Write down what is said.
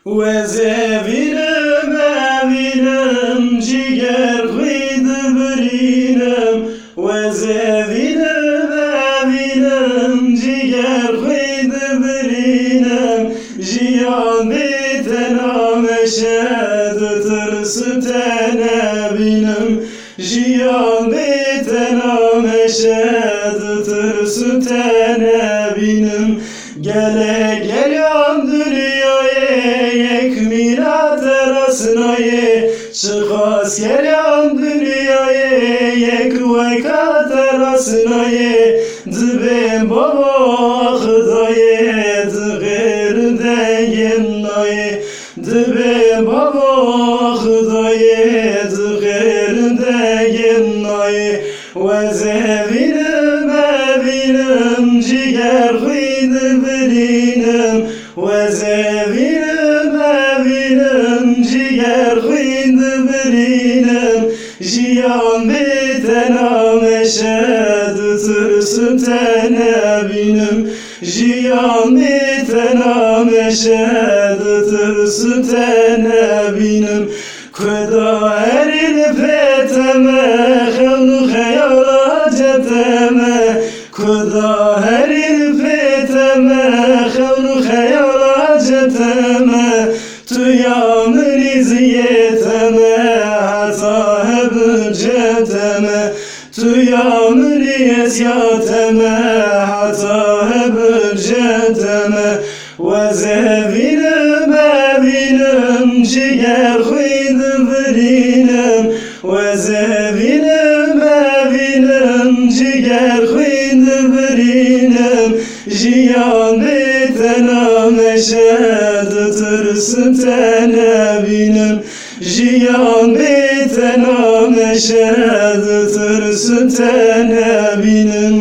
وزفينم أفينم جيگر خيد برينم وزفينم أفينم جيگر خيد برينم جيان بيتنا مشهد ترس تنبينم جيان بيتنا مشهد ترس تنبينم Gele geliyorum dünyaya yekmina terasnaya Çıkas geliyorum dünyaya yekveka terasnaya Dibim baba khudaya dıgırden yennaya Dibim baba khudaya dıgırden yennaya Ve zevinim evinim ciger برينم وزفينم أفينم جيگر خيد برينم جيان بيتنا مشهد ترس تنبينم جيان بيتنا مشهد ترس تنبينم كدا هرين بيتما خون خيالات جتما كدا هرين خون خيالات جتما تو يامن زيتما عطاها برجتما تو يامن يزياتما عطاها برجتما وزفينم أفينم جيگر خيد برينم وزفينم أفينم جيگر خيد برينم جيان بيتنا مشهد ترس تنبينم جيان بيتنا مشهد ترس تنبينم